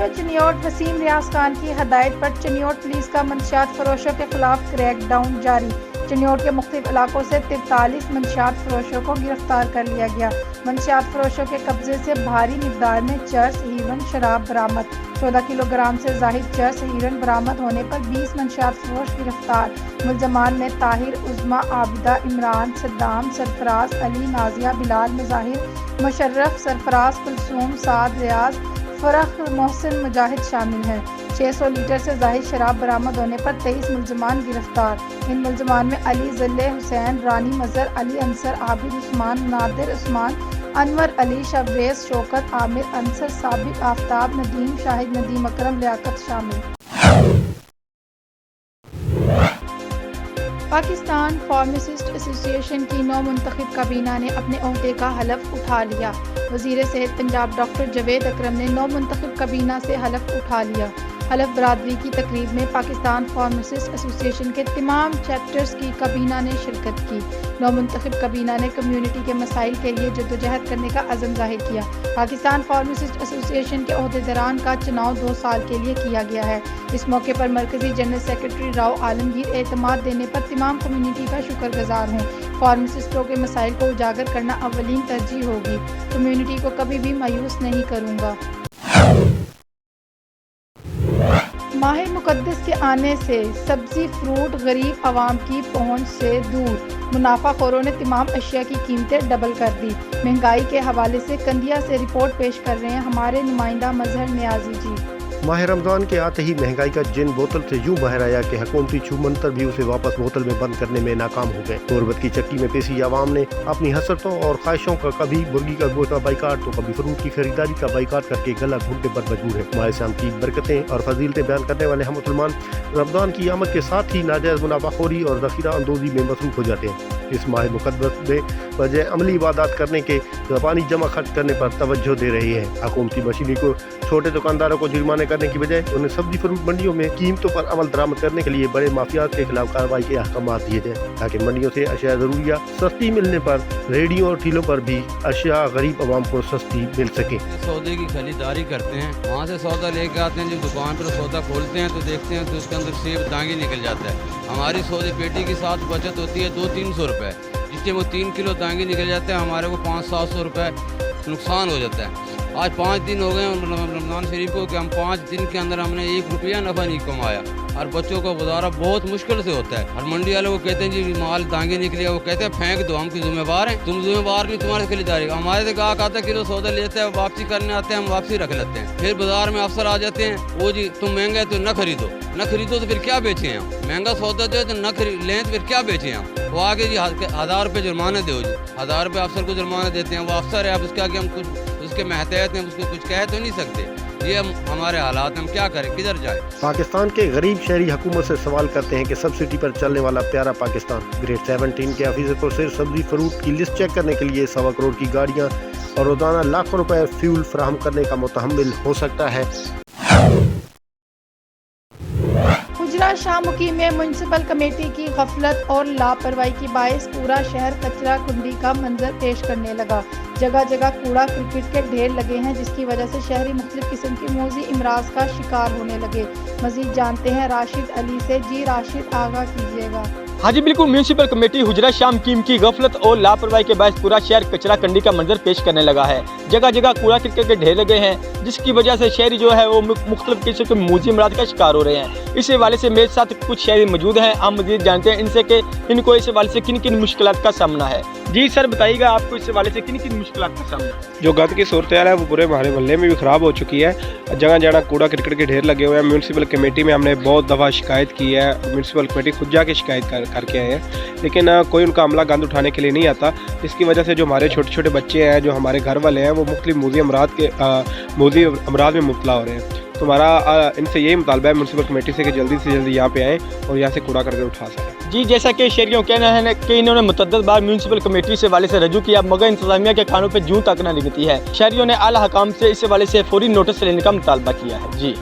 Video Chiniot Wasim रियाज खान की हदायत पर चनियोट पुलिस का मंशियात फरोशों के खिलाफ क्रैक डाउन जारी। चनियोट के मुख्तलिफ इलाकों से 43 मंशियात फरोशों को गिरफ्तार कर लिया गया। मंशियात फरोशों के कब्जे से भारी मिकदार में चर्स हीरोइन शराब बरामद। 14 किलोग्राम से जाहिद चर्स हीरोइन बरामद होने पर 20 मंशियात फरोश गिरफ्तार। मुलजमान में ताहिर, उज़मा, आबिदा, इमरान, सद्दाम, सरफराज, अली, नाजिया, बिलाल, मुजाहिर, मुशर्रफ, सरफराज, कुलसूम, साद, रियाज, फरख, मोहसिन, मुजाहिद शामिल हैं। 600 लीटर से जाहिद शराब बरामद होने पर 23 मुलजमान गिरफ्तार। इन मुलजमान में अली, ज़ल्ले, हुसैन, रानी मज़र, अली अंसर, आबिद उस्मान, नादिर उस्मान, अनवर अली, शबरेज, शौकत, आमिर, अंसर, साबिक, आफ्ताब, नदीम, शाहिद, नदीम अकरम, लियाकत शामिल। पाकिस्तान फार्मासिस्ट एसोसिएशन की नौ मुंतखब काबीना ने अपने ओहदे का हलफ उठा लिया। वज़ीर सेहत पंजाब डॉक्टर जवेद अकरम ने नौ मुंतखब काबीना से हलफ उठा लिया। हलफ बरादरी की तकरीब में पाकिस्तान फार्मासिस्ट एसोसिएशन के तमाम चैप्टर्स की काबीना ने शिरकत की। नौ मुंतखब काबीना ने कम्यूनिटी के मसाइल के लिए जद्दोजहद करने का अज़म ज़ाहिर किया। पाकिस्तान फार्मासिस्ट एसोसिएशन के ओहदेदारान का चुनाव 2 साल के लिए किया गया है। इस मौके पर मरकजी जनरल सेक्रेटरी राव आलमगीर एतमाद देने पर तमाम कम्यूनिटी का शुक्रगुजार हूँ। फार्मासिस्टों के मसाइल को उजागर करना अव्वलीन तरजीह होगी। कम्यूनिटी को कभी भी मायूस नहीं करूँगा। माह मुक़द्दस के आने से सब्जी फ्रूट गरीब आवाम की पहुंच से दूर। मुनाफाखोरों ने तमाम अशिया की कीमतें डबल कर दी। महंगाई के हवाले से कंदिया से रिपोर्ट पेश कर रहे हैं हमारे नुमाइंदा मजहर नियाजी जी। माह रमज़ान के आते ही महंगाई का जिन बोतल से यूं बाहर आया कि हुकूमती छूमंतर भी उसे वापस बोतल में बंद करने में नाकाम हो गए। गुर्बत की चक्की में पेशी आवाम ने अपनी हसरतों और ख्वाहिशों का कभी मुर्गी का गोश्त बाइकाट तो कभी फ्रूट की खरीदारी का बाइकाट करके गला घुटने पर मजबूर है। माह शाम की बरकतें और फजीलतें बयान करने वाले हम मुसलमान रमज़ान की आमद के साथ ही नाजायज़ मुनाफाखोरी और ज़ख़ीरा अंदोज़ी में मसरूफ़ हो जाते हैं। इस माह मुक़द्दस में बजाय अमली इबादत करने के ज़बानी जमा खर्च करने पर तवज्जो दे रही है। हुकूमती मशीनरी को छोटे दुकानदारों को जुर्माने करने की बजाय उन्हें सब्जी फ्रूट मंडियों में कीमतों पर अमल दरामद करने के लिए बड़े माफियात के खिलाफ कार्रवाई के अहकाम दिए जाए, ताकि मंडियों से अशिया ज़रूरिया सस्ती मिलने पर रेडियो और ठेलों पर भी अशिया गरीब आवाम को सस्ती मिल सके। सौदे की खरीदारी करते हैं, वहाँ से सौदा लेके आते हैं, जब दुकान पर सौदा खोलते हैं तो देखते हैं तो उसके अंदर सेब दांगी निकल जाता है। हमारी सौदे पेटी के साथ बचत होती है 200-300 रुपये, जिससे वो 3 किलो दांगी निकल जाते हैं, हमारे को 500-700 रुपये नुकसान हो जाता है। आज 5 दिन हो गए रमज़ान शरीफ को कि हम 5 दिन के अंदर हमने 1 रुपया नफ़ा नहीं कमाया। और बच्चों का गुजारा बहुत मुश्किल से होता है। और मंडी वालों को कहते हैं जी माल दांगे निकले, वो कहते हैं फेंक दो, हम क्यों जिम्मेवार हैं? तुम जिम्मेवार नहीं, तुम्हारी खरीदारी। हमारे से कहा आधा किलो सौदा लेते हैं, वापसी करने आते हैं, हम वापसी रख लेते हैं। फिर बाजार में अफसर आ जाते हैं, वो जी तुम महंगा है तो न खरीदो, न खरीदो तो फिर क्या बेचें हम? महंगा सौदा जो है तो न लें तो फिर क्या बेचें हम? वो आगे जी 1000 रुपये जुर्माना दो जी, 1000 रुपये अफसर को जुर्माना देते हैं। वो अफसर है, अब उसके आगे हम कुछ उसके महतहत हैं, उसको कुछ कह तो नहीं सकते। ये हमारे हालात, हम क्या करें, किधर जाए? पाकिस्तान के गरीब शहरी हुकूमत से सवाल करते हैं कि सब्सिडी पर चलने वाला प्यारा पाकिस्तान ग्रेड 17 के ऑफिसर को सिर्फ सब्जी फ्रूट की लिस्ट चेक करने के लिए 1.25 करोड़ की गाड़ियाँ और रोजाना लाखों रुपए फ्यूल फराहम करने का मुतहम्मिल हो सकता है। हुजरा शाह मुकीम में म्युनिसिपल कमेटी की गफलत और लापरवाही की बायस पूरा शहर कचरा कुंडी का मंजर पेश करने लगा। जगह जगह कूड़ा क्रिकेट के ढेर लगे हैं, जिसकी वजह से शहरी मुख्तलिफ किस्म की मोजी इमराज का शिकार होने लगे। मजीद जानते हैं राशिद अली से। जी राशिद, आगाह कीजिएगा। हाँ जी बिल्कुल, म्यूनिसिपल कमेटी हुजरा शाम मुकीम की गफलत और लापरवाही के बायस पूरा शहर कचरा कंडी का मंजर पेश करने लगा है। जगह जगह कूड़ा क्रिकेट के ढेर लगे हैं, जिसकी वजह से शहरी जो है वो मुख्तलिफ किस्म के मोजी इमराज का शिकार हो रहे हैं। इस हवाले से मेरे साथ कुछ शहरी मौजूद हैं, हम मजीद जानते हैं इनसे कि इनको इस हवाले से किन किन मुश्किलात का सामना है। जी सर, बताइएगा आपको इस हवाले से किन किन मुश्किलात का सामना? जो गंद की सूरत है वो पूरे हमारे मोहल्ले में भी ख़राब हो चुकी है। जगह जगह कूड़ा क्रिकेट के ढेर लगे हुए हैं। म्यूनसिपल कमेटी में हमने बहुत दफ़ा शिकायत की है, म्यूनसिपल कमेटी खुद जाके शिकायत करके आए हैं, लेकिन कोई उनका अमला गंद उठाने के लिए नहीं आता। इसकी वजह से जो हमारे छोटे छोटे बच्चे हैं, जो हमारे घर वाले हैं, वो मुख्तलिफ मोजी अमराज में मुब्तला हो रहे हैं। तो हमारा इनसे यही मुतालबा है म्यूनसिपल कमेटी से जल्दी यहाँ पे आएँ और यहाँ से कूड़ा करके उठा सकें। जी, जैसा कि शहरियों कहना है कि इन्होंने मुतअद्दिद बार म्यूनसिपल कमेटी से हवाले से रजू किया, मगर इंतजामिया के कानों पर जूं तक न लगती है। शहरियों ने आला हकाम से इस हवाले से फौरी नोटिस लेने का मुतालबा किया है। जी।